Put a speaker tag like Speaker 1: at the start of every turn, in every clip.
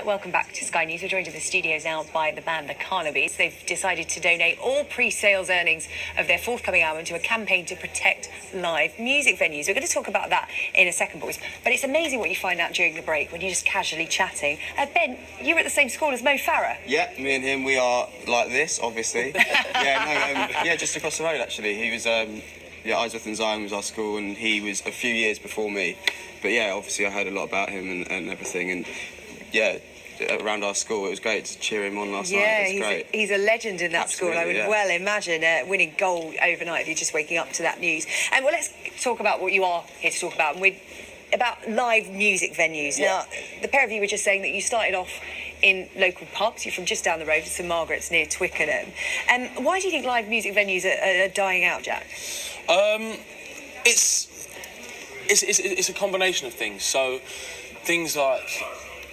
Speaker 1: Welcome back to Sky News. We're joined in the studios now by the band, the Carnabys. They've decided to donate all pre-sales earnings of their forthcoming album to a campaign to protect live music venues. We're going to talk about that in a second, boys. But it's amazing what you find out during the break when you're just casually chatting. Ben, you were at the same school as Mo Farah.
Speaker 2: Yeah, me and him, we are like this, obviously. Just across the road, actually. He was, Isaac and Zion was our school, and he was a few years before me. But yeah, obviously I heard a lot about him and everything, and yeah, around our school, it was great to cheer him on last night. It was great.
Speaker 1: He's a legend in that
Speaker 2: Absolutely,
Speaker 1: school. I would well imagine winning gold overnight if you're just waking up to that news. And well, let's talk about what you are here to talk about, about live music venues.
Speaker 2: Yeah.
Speaker 1: Now, the pair of you were just saying that you started off in local pubs. You're from just down the road, St Margaret's near Twickenham. Why do you think live music venues are dying out, Jack?
Speaker 3: It's a combination of things. So things like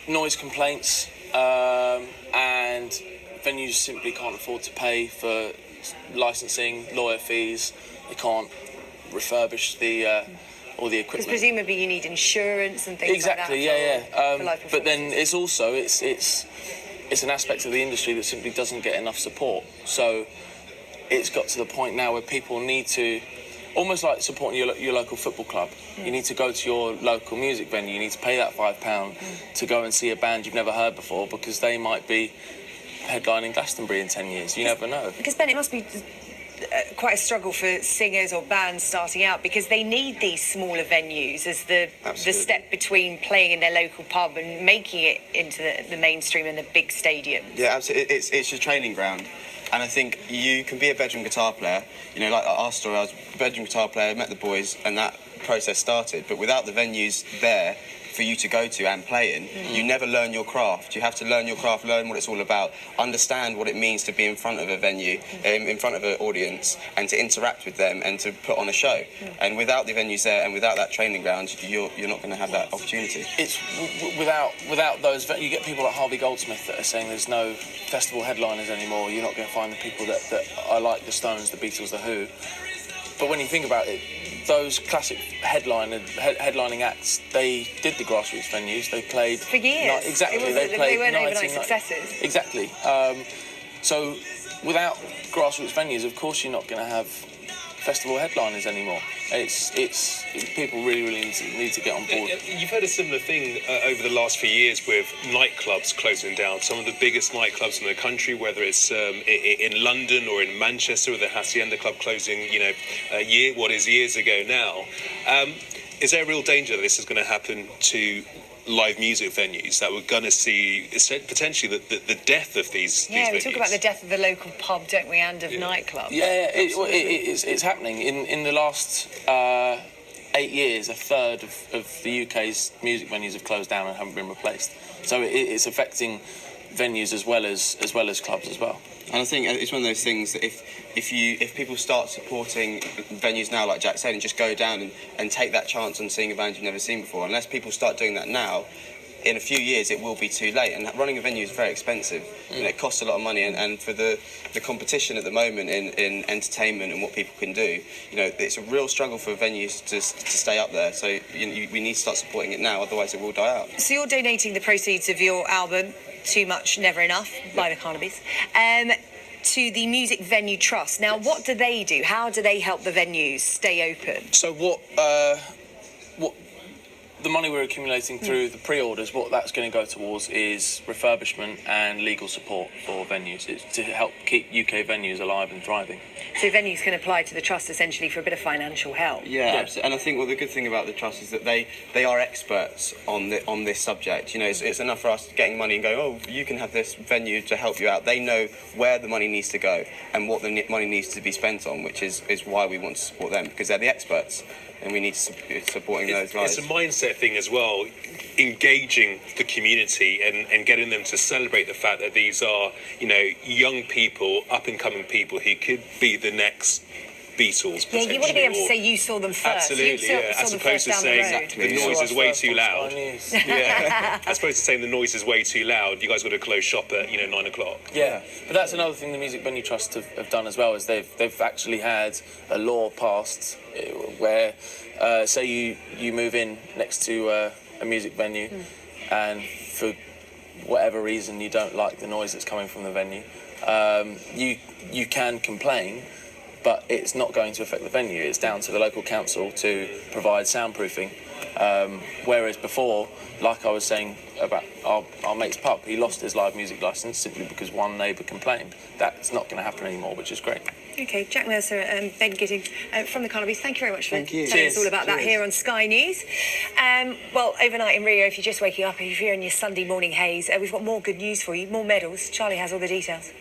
Speaker 3: noise complaints, and venues simply can't afford to pay for licensing, lawyer fees. They can't refurbish all the equipment.
Speaker 1: Because presumably you need insurance and things
Speaker 3: exactly,
Speaker 1: like that.
Speaker 3: Yeah. But then it's also it's an aspect of the industry that simply doesn't get enough support. So it's got to the point now where people need to, almost like supporting your local football club. You need to go to your local music venue. You need to pay that £5 to go and see a band you've never heard before, because they might be headlining Glastonbury in 10 years. You never know.
Speaker 1: Because, Ben, it must be quite a struggle for singers or bands starting out, because they need these smaller venues as the step between playing in their local pub and making it into the mainstream and the big stadiums.
Speaker 2: Yeah, absolutely. It's your training ground. And I think you can be a bedroom guitar player. You know, like our story, I was a bedroom guitar player, met the boys, and that process started. But without the venues there for you to go to and play in, you never learn your craft. You have to learn your craft, learn what it's all about, understand what it means to be in front of a venue, in front of an audience, and to interact with them and to put on a show. And without the venues there and without that training ground, you're not going to have that opportunity.
Speaker 3: It's without those. You get people like Harvey Goldsmith that are saying there's no festival headliners anymore. You're not going to find the people that are like the Stones, the Beatles, the Who. But when you think about it, those classic headlining acts, they did the grassroots venues. They played
Speaker 1: for years.
Speaker 3: Exactly.
Speaker 1: They weren't overnight successes.
Speaker 3: Exactly. So without grassroots venues, of course, you're not going to have festival headliners anymore. It's people really need to get on board.
Speaker 4: You've heard a similar thing over the last few years with nightclubs closing down. Some of the biggest nightclubs in the country, whether it's in London or in Manchester, with the Hacienda Club closing, years ago now. Is there a real danger that this is going to happen to live music venues, that we're going to see potentially the death of these venues?
Speaker 1: We talk about the death of the local pub, don't we, and of nightclubs.
Speaker 3: Yeah, it's happening. In the last 8 years, a third of the UK's music venues have closed down and haven't been replaced. So it's affecting venues as well as clubs as well.
Speaker 2: And I think it's one of those things that if people start supporting venues now, like Jack said, and just go down and take that chance on seeing a band you've never seen before, unless people start doing that now, in a few years it will be too late. And running a venue is very expensive. You know, it costs a lot of money, and for the competition at the moment in entertainment and what people can do, you know, it's a real struggle for venues to stay up there. So we need to start supporting it now, otherwise it will die out.
Speaker 1: So you're donating the proceeds of your album, Too Much, Never Enough, by the Carnabys, to the Music Venue Trust. Now, what do they do? How do they help the venues stay open?
Speaker 3: So what the money we're accumulating through the pre-orders, what that's going to go towards is refurbishment and legal support for venues. It's to help keep UK venues alive and thriving.
Speaker 1: So venues can apply to the trust essentially for a bit of financial help.
Speaker 2: Yeah. Absolutely. And I think the good thing about the trust is that they are experts on this subject. You know, it's enough for us getting money and going, oh, you can have this venue to help you out. They know where the money needs to go and what the money needs to be spent on, which is why we want to support them, because they're the experts. And we need to supporting those guys.
Speaker 4: It's a mindset thing as well, engaging the community and getting them to celebrate the fact that these are, young people, up-and-coming people who could be the next Beatles.
Speaker 1: Yeah, you want to be able to say you saw them first.
Speaker 4: Absolutely, as opposed to saying the noise is way too loud. Yeah, as opposed to saying the noise is way too loud, you guys got to close shop at 9 o'clock.
Speaker 3: Yeah, but that's another thing the Music Venue Trust have done as well, is they've actually had a law passed where say you move in next to a music venue and for whatever reason you don't like the noise that's coming from the venue, you can complain, but it's not going to affect the venue. It's down to the local council to provide soundproofing. Whereas before, like I was saying about our mate's pub, he lost his live music licence simply because one neighbour complained. That's not going to happen anymore, which is great.
Speaker 1: Okay, Jack Mercer and Ben Giddings from the Carnabys, thank you very much for telling
Speaker 3: Cheers.
Speaker 1: us all about that here on Sky News. Well, overnight in Rio, if you're just waking up, if you're in your Sunday morning haze, we've got more good news for you, more medals. Charlie has all the details.